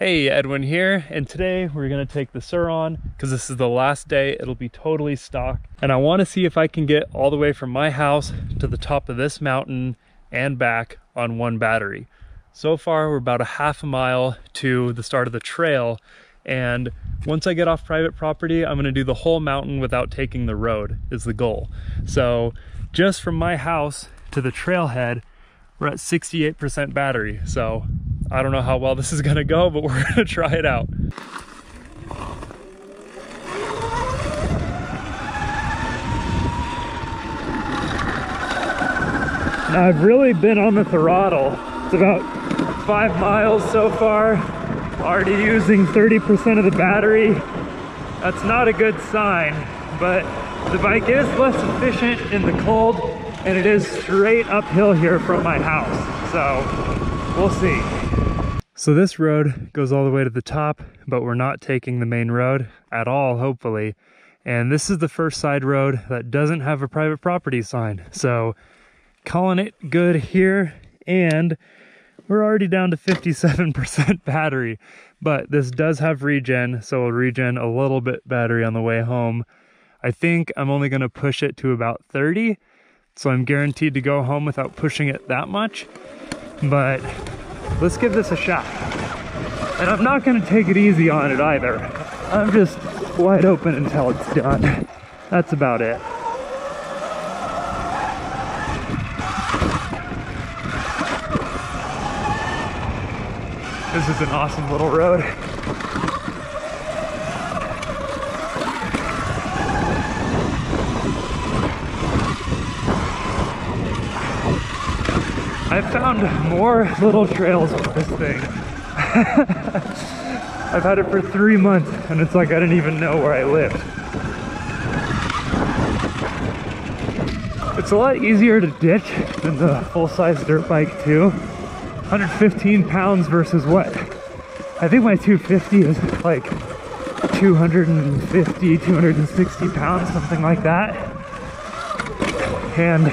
Hey, Edwin here, and today we're gonna take the Surron because this is the last day. It'll be totally stock, and I want to see if I can get all the way from my house to the top of this mountain and back on one battery. So far, we're about a half a mile to the start of the trail, and once I get off private property, I'm gonna do the whole mountain without taking the road is the goal. So just from my house to the trailhead, we're at 68% battery. So I don't know how well this is gonna go, but we're gonna try it out. Now I've really been on the throttle. It's about 5 miles so far. Already using 30% of the battery. That's not a good sign, but the bike is less efficient in the cold, and it is straight uphill here from my house. So we'll see. So this road goes all the way to the top, but we're not taking the main road at all, hopefully. And this is the first side road that doesn't have a private property sign. So calling it good here, and we're already down to 57% battery, but this does have regen, so we'll regen a little bit battery on the way home. I think I'm only gonna push it to about 30, so I'm guaranteed to go home without pushing it that much, but let's give this a shot. And I'm not gonna take it easy on it either. I'm just wide open until it's done. That's about it. This is an awesome little road. I've found more little trails with this thing. I've had it for 3 months and it's like I didn't even know where I lived. It's a lot easier to ditch than the full-size dirt bike too. 115 pounds versus what? I think my 250 is like 250, 260 pounds, something like that. And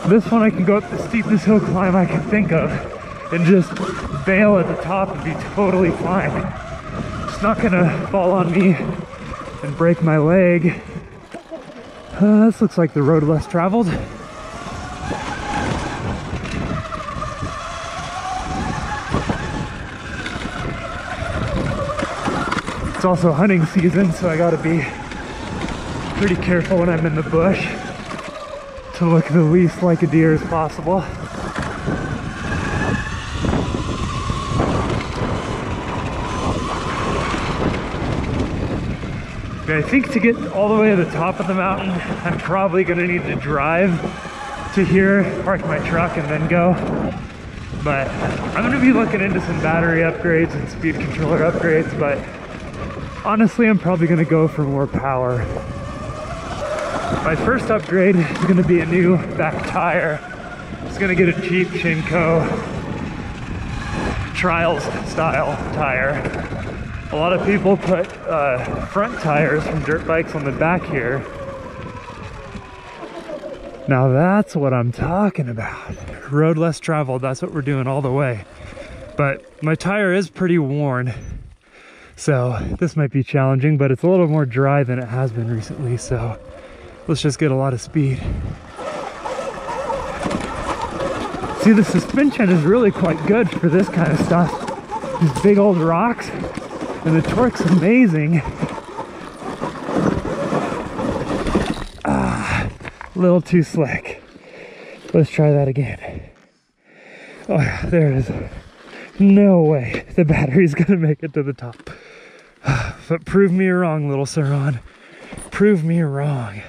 this one I can go up the steepest hill climb I can think of and just bail at the top and be totally fine. It's not gonna fall on me and break my leg. This looks like the road less traveled. It's also hunting season, so I gotta be pretty careful when I'm in the bush to look the least like a deer as possible. Okay, I think to get all the way to the top of the mountain, I'm probably gonna need to drive to here, park my truck, and then go. But I'm gonna be looking into some battery upgrades and speed controller upgrades, but honestly, I'm probably gonna go for more power. My first upgrade is gonna be a new back tire. It's gonna get a cheap Shinko Trials style tire. A lot of people put front tires from dirt bikes on the back here. Now that's what I'm talking about. Road less traveled, that's what we're doing all the way. But my tire is pretty worn, so this might be challenging, but it's a little more dry than it has been recently, so let's just get a lot of speed. See, the suspension is really quite good for this kind of stuff. These big old rocks, and the torque's amazing. A little too slick. Let's try that again. Oh yeah, there it is. No way the battery's gonna make it to the top. But prove me wrong, little Surron. Prove me wrong.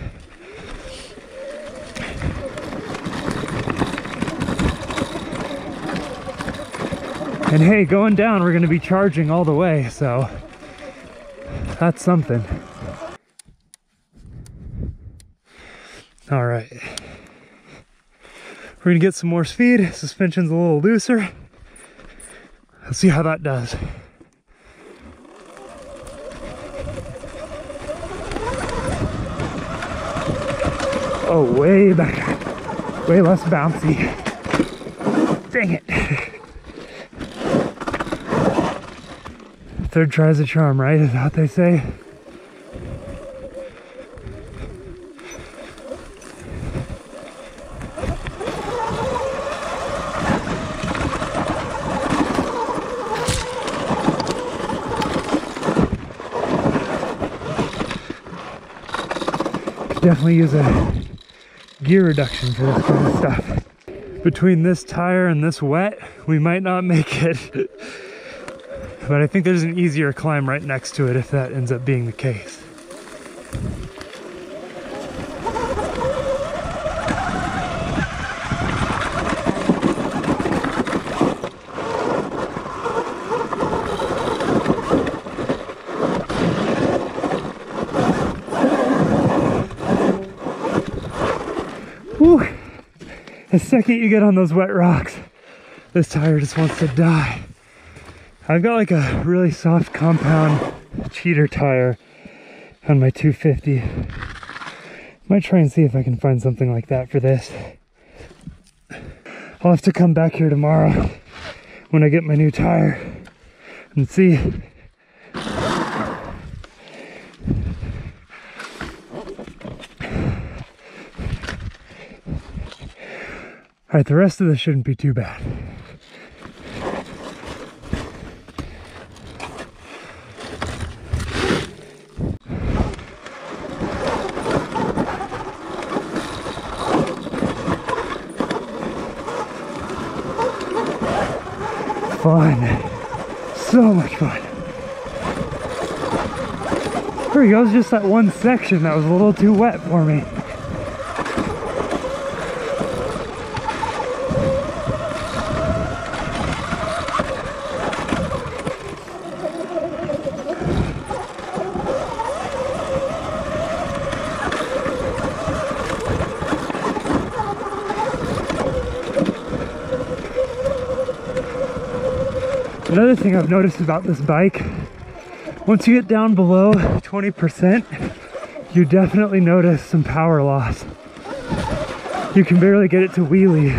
And hey, going down, we're gonna be charging all the way, so that's something. All right. We're gonna get some more speed. Suspension's a little looser. Let's see how that does. Oh, way better. Way less bouncy. Dang it. Third try's a charm, right? Is that what they say? Definitely use a gear reduction for this kind of stuff. Between this tire and this wet, we might not make it. But I think there's an easier climb right next to it if that ends up being the case. Whew. The second you get on those wet rocks, this tire just wants to die. I've got like a really soft compound cheater tire on my 250. Might try and see if I can find something like that for this. I'll have to come back here tomorrow when I get my new tire and see. All right, the rest of this shouldn't be too bad. Fun. So much fun. There we go, it's just that one section that was a little too wet for me. Another thing I've noticed about this bike, once you get down below 20%, you definitely notice some power loss. You can barely get it to wheelie.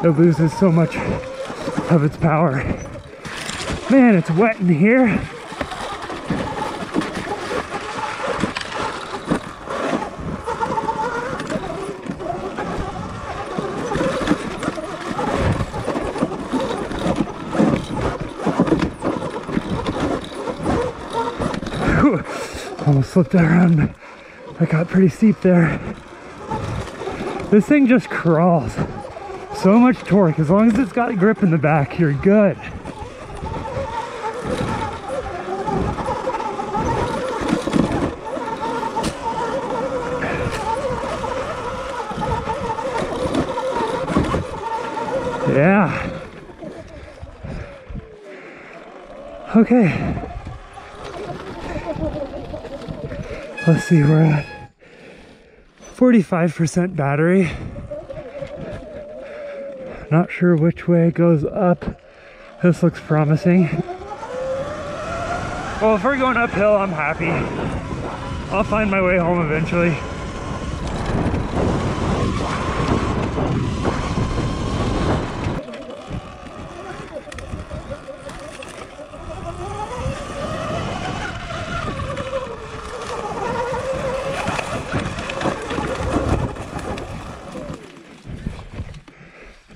It loses so much of its power. Man, it's wet in here. Almost slipped around. I got pretty steep there. This thing just crawls. So much torque. As long as it's got grip in the back, you're good. Yeah. Okay. Let's see, we're at 45% battery. Not sure which way it goes up. This looks promising. Well, if we're going uphill, I'm happy. I'll find my way home eventually.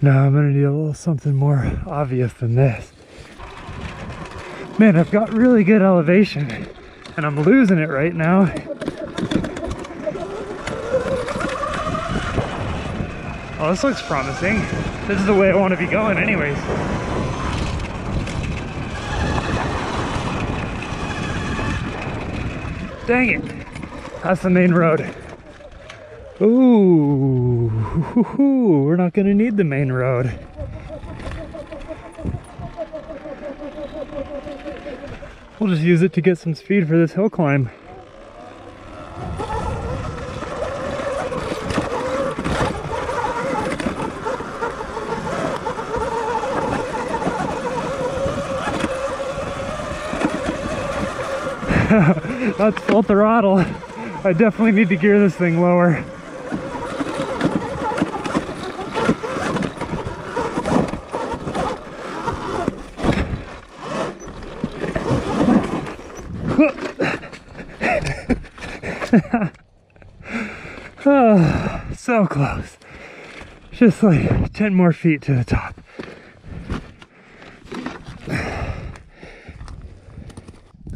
Now I'm gonna need a little something more obvious than this. Man, I've got really good elevation and I'm losing it right now. Oh, this looks promising. This is the way I want to be going anyways. Dang it. That's the main road. Ooh, we're not gonna need the main road. We'll just use it to get some speed for this hill climb. That's full throttle. I definitely need to gear this thing lower. Oh, so close. Just like 10 more feet to the top.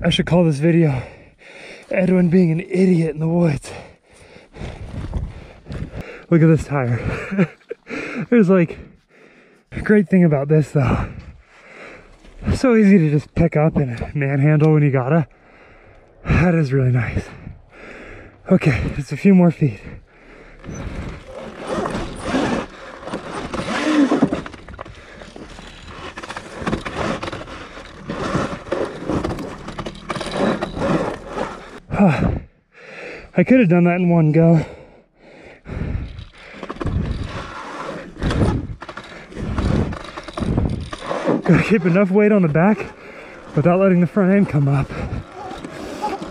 I should call this video Edwin being an idiot in the woods. Look at this tire. There's like, a great thing about this though. So easy to just pick up and manhandle when you gotta. That is really nice. Okay, just a few more feet. I could have done that in one go. Gotta keep enough weight on the back without letting the front end come up.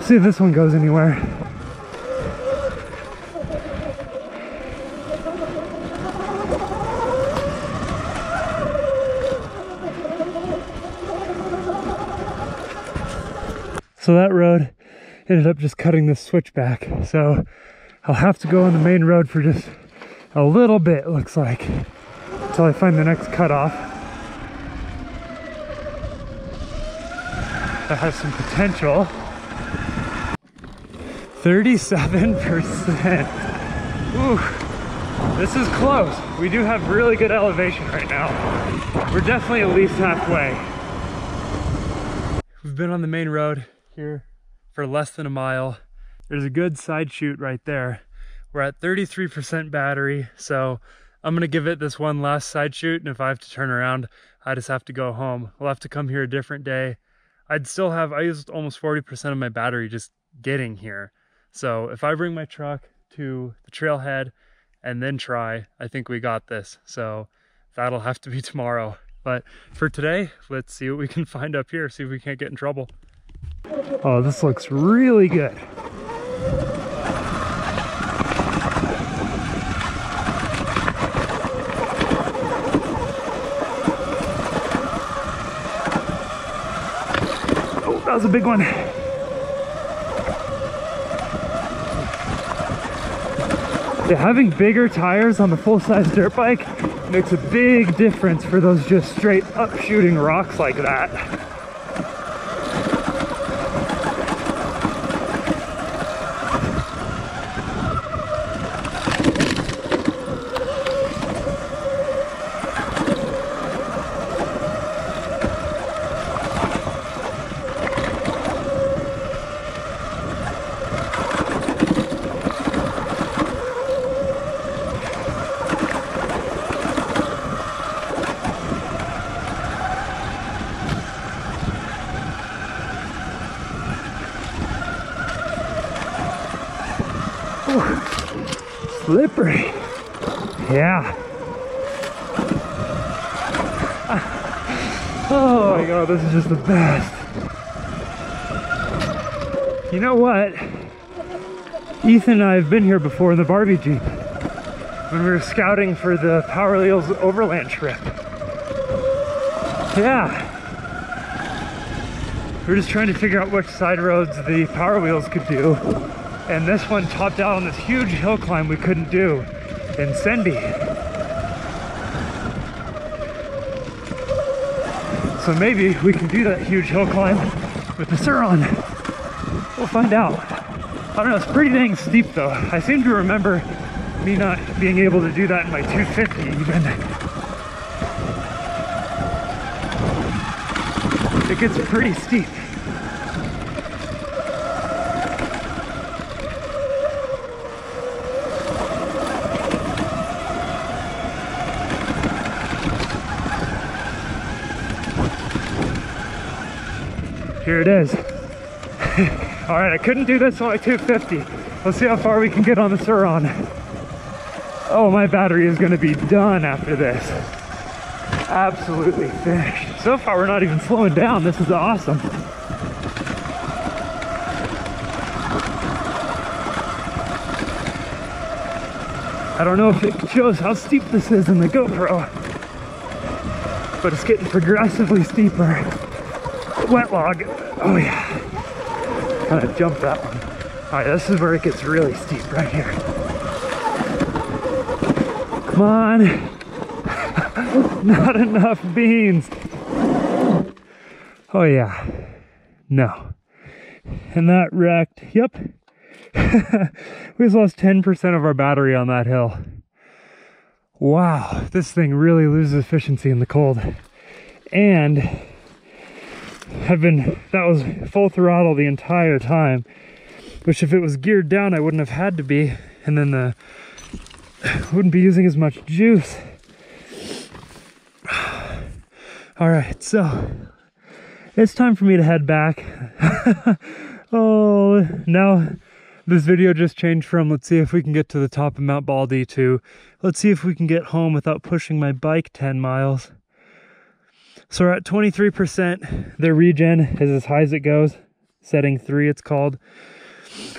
See if this one goes anywhere. So that road ended up just cutting this switchback. So I'll have to go on the main road for just a little bit, it looks like, until I find the next cutoff that has some potential. 37%. Ooh, this is close. We do have really good elevation right now. We're definitely at least halfway. We've been on the main road here for less than a mile. There's a good side chute right there. We're at 33% battery, so I'm gonna give it this one last side chute, and if I have to turn around, I just have to go home. We'll have to come here a different day. I used almost 40% of my battery just getting here. So if I bring my truck to the trailhead and then try, I think we got this. So that'll have to be tomorrow. But for today, let's see what we can find up here, see if we can't get in trouble. Oh, this looks really good. Oh, that was a big one. Yeah, having bigger tires on the full-size dirt bike makes a big difference for those just straight up shooting rocks like that. Slippery. Yeah. Oh my god, this is just the best. You know what? Ethan and I have been here before in the Barbie Jeep when we were scouting for the Power Wheels overland trip. Yeah. We're just trying to figure out which side roads the Power Wheels could do. And this one topped out on this huge hill climb we couldn't do in Sendy. So maybe we can do that huge hill climb with the Surron. We'll find out. I don't know, it's pretty dang steep though. I seem to remember me not being able to do that in my 250 even. It gets pretty steep. Here it is. All right, I couldn't do this on my 250. Let's see how far we can get on the Surron. Oh, my battery is gonna be done after this. Absolutely finished. So far, we're not even slowing down. This is awesome. I don't know if it shows how steep this is in the GoPro, but it's getting progressively steeper. Wet log. Oh yeah. kind of jumped that one. All right, this is where it gets really steep right here. Come on. Not enough beans. Oh yeah, no. And that wrecked, yep. We just lost 10% of our battery on that hill. Wow, this thing really loses efficiency in the cold. And that was full throttle the entire time, which if it was geared down, I wouldn't have had to be. And then wouldn't be using as much juice. All right, so it's time for me to head back. Oh, now this video just changed from let's see if we can get to the top of Mount Baldy to let's see if we can get home without pushing my bike 10 miles. So we're at 23%. The regen is as high as it goes. Setting 3 it's called.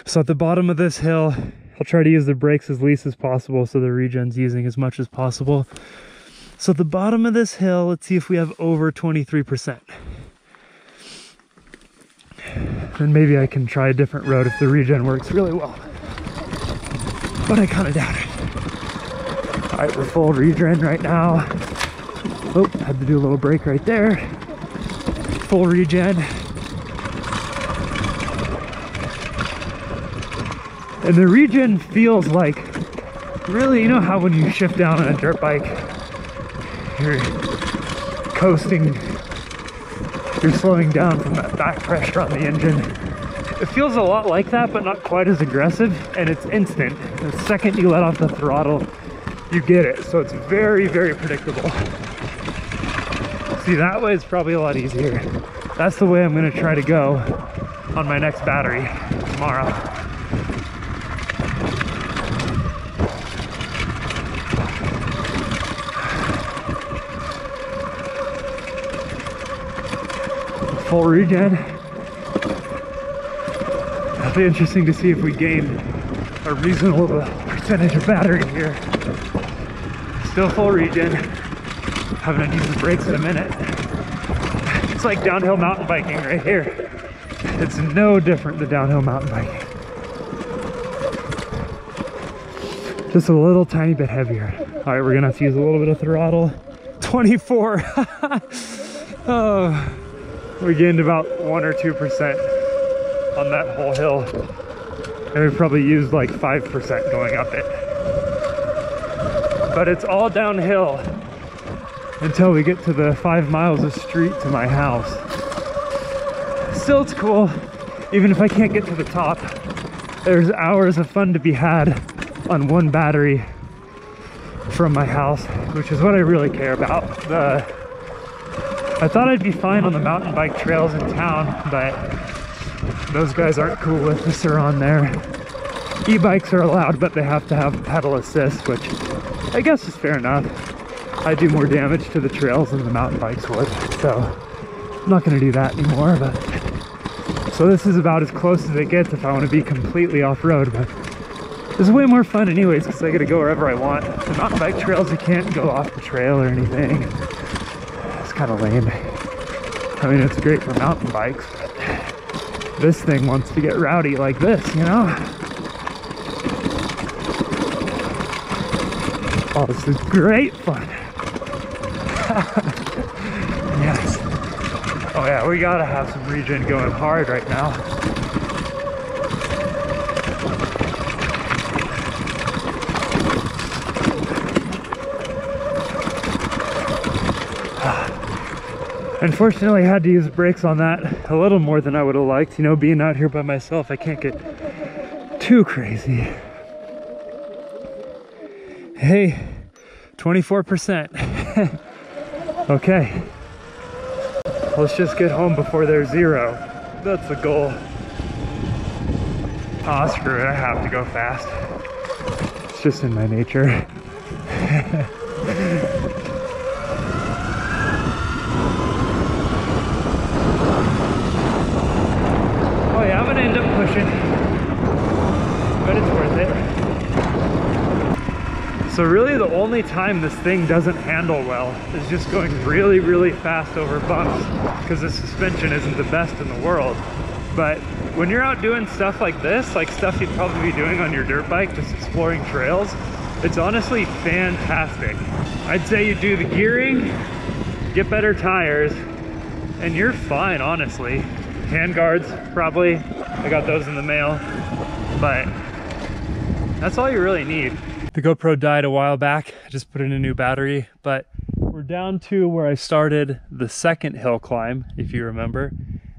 So at the bottom of this hill, I'll try to use the brakes as least as possible so the regen's using as much as possible. So at the bottom of this hill, let's see if we have over 23%. Then maybe I can try a different road if the regen works really well. But I kind of doubt it. All right, we're full regen right now. Oh, had to do a little break right there. Full regen. And the regen feels like, really, you know how when you shift down on a dirt bike, you're coasting, you're slowing down from that back pressure on the engine. It feels a lot like that, but not quite as aggressive, and it's instant. The second you let off the throttle, you get it. So it's very, very predictable. See, that way is probably a lot easier. That's the way I'm gonna try to go on my next battery tomorrow. Full regen. It'll be interesting to see if we gain a reasonable percentage of battery here. Still full regen. Having to use the brakes in a minute. It's like downhill mountain biking right here. It's no different than downhill mountain biking. Just a little tiny bit heavier. All right, we're gonna have to use a little bit of throttle. 24. Oh. We gained about 1 or 2% on that whole hill. And we probably used like 5% going up it. But it's all downhill until we get to the 5 miles of street to my house. Still, it's cool. Even if I can't get to the top, there's hours of fun to be had on one battery from my house, which is what I really care about. I thought I'd be fine on the mountain bike trails in town, but those guys aren't cool with the Sur Ron there. E-bikes are allowed, but they have to have pedal assist, which I guess is fair enough. I do more damage to the trails than the mountain bikes would, so I'm not going to do that anymore. But so this is about as close as it gets if I want to be completely off-road, but it's way more fun anyways because I get to go wherever I want. The mountain bike trails, you can't go off the trail or anything. It's kind of lame. I mean, it's great for mountain bikes, but this thing wants to get rowdy like this, you know? Oh, this is great fun. Yes. Oh yeah, we gotta have some regen going hard right now. Unfortunately, I had to use brakes on that a little more than I would have liked. You know, being out here by myself, I can't get too crazy. Hey, 24%. Okay. Let's just get home before there's 0. That's the goal. Oh, screw it. I have to go fast. It's just in my nature. Oh yeah, I'm gonna end up pushing, but it's worth it. So really the only time this thing doesn't handle well is just going really, really fast over bumps because the suspension isn't the best in the world. But when you're out doing stuff like this, like stuff you'd probably be doing on your dirt bike, just exploring trails, it's honestly fantastic. I'd say you do the gearing, get better tires, and you're fine, honestly. Handguards, probably. I got those in the mail, but that's all you really need. The GoPro died a while back. I just put in a new battery, but we're down to where I started the second hill climb, if you remember,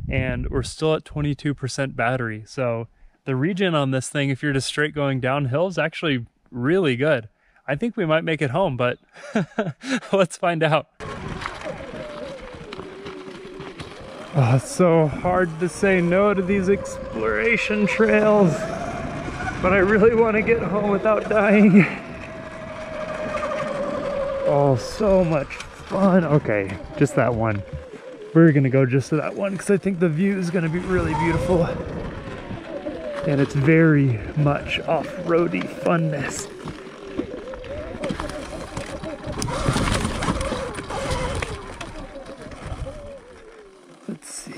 and we're still at 22% battery. So the regen on this thing, if you're just straight going downhill, is actually really good. I think we might make it home, but let's find out. Oh, it's so hard to say no to these exploration trails, but I really want to get home without dying. Oh, so much fun. Okay, just that one. We're gonna go just to that one because I think the view is gonna be really beautiful. And it's very much off-roady funness. Let's see.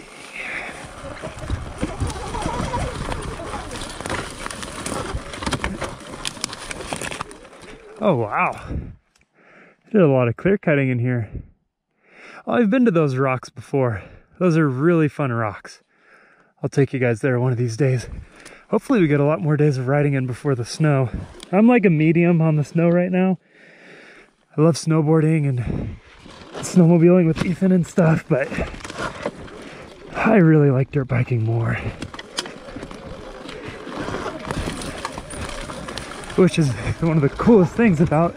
Oh, wow. Did a lot of clear cutting in here. Oh, I've been to those rocks before. Those are really fun rocks. I'll take you guys there one of these days. Hopefully we get a lot more days of riding in before the snow. I'm like a medium on the snow right now. I love snowboarding and snowmobiling with Ethan and stuff, but I really like dirt biking more. Which is one of the coolest things about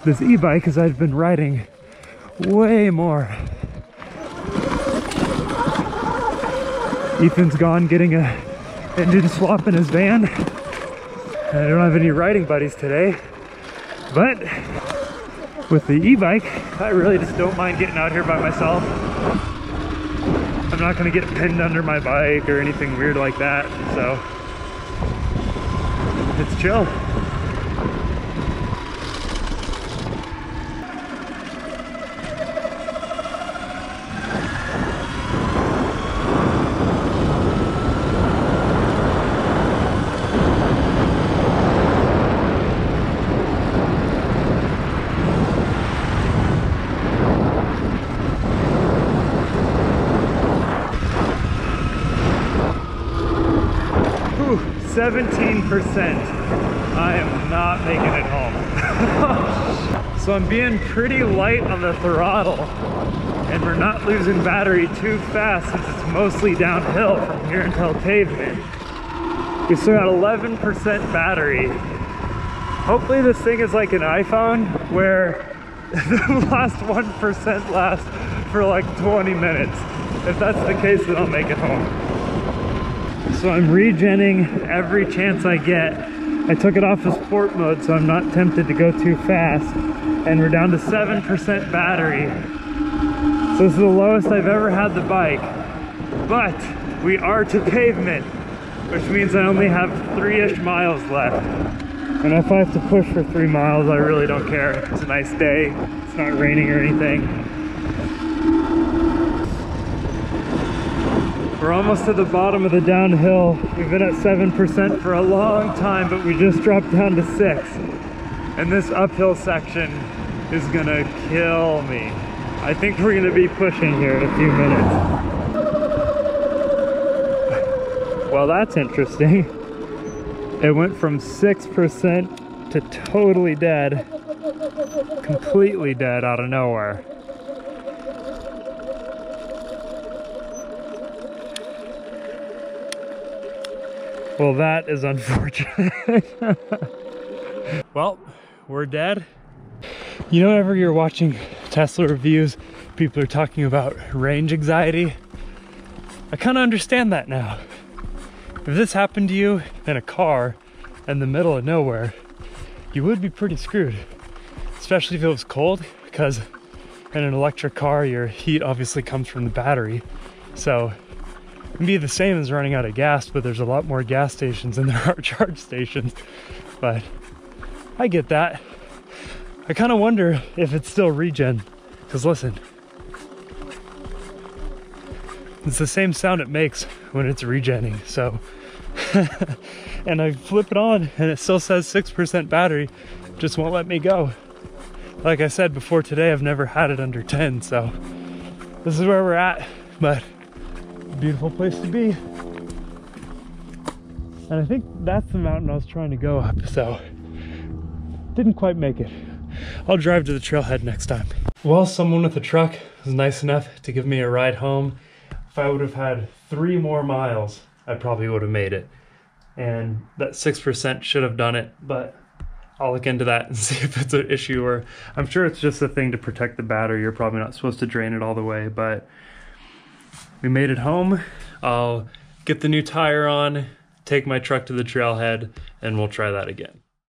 this e-bike, is I've been riding way more. Ethan's gone getting a engine swap in his van. I don't have any riding buddies today, but with the e-bike, I really just don't mind getting out here by myself. I'm not gonna get pinned under my bike or anything weird like that, so it's chill. Ooh, 17%. I am not making it home. So I'm being pretty light on the throttle, and we're not losing battery too fast since it's mostly downhill from here until pavement. We still got 11% battery. Hopefully this thing is like an iPhone where the last 1% lasts for like 20 minutes. If that's the case, then I'll make it home. So I'm regenning every chance I get. I took it off of sport mode so I'm not tempted to go too fast. And we're down to 7% battery. So this is the lowest I've ever had the bike. But we are to pavement, which means I only have 3-ish miles left. And if I have to push for 3 miles, I really don't care. It's a nice day. It's not raining or anything. We're almost to the bottom of the downhill. We've been at 7% for a long time, but we just dropped down to 6. And this uphill section is gonna kill me. I think we're gonna be pushing here in a few minutes. Well, that's interesting. It went from 6% to totally dead, completely dead out of nowhere. Well, that is unfortunate. Well, we're dead. You know, whenever you're watching Tesla reviews, people are talking about range anxiety. I kind of understand that now. If this happened to you in a car in the middle of nowhere, you would be pretty screwed. Especially if it was cold, because in an electric car, your heat obviously comes from the battery. So it'd be the same as running out of gas, but there's a lot more gas stations than there are charge stations. But I get that. I kind of wonder if it's still regen, because listen. It's the same sound it makes when it's regenning, so. And I flip it on and it still says 6% battery, just won't let me go. Like I said before today, I've never had it under 10, so this is where we're at, but beautiful place to be. And I think that's the mountain I was trying to go up, so didn't quite make it. I'll drive to the trailhead next time. Well, someone with a truck was nice enough to give me a ride home. If I would have had 3 more miles, I probably would have made it. And that 6% should have done it, but I'll look into that and see if it's an issue, or I'm sure it's just a thing to protect the battery. You're probably not supposed to drain it all the way, but we made it home. I'll get the new tire on, take my truck to the trailhead, and we'll try that again.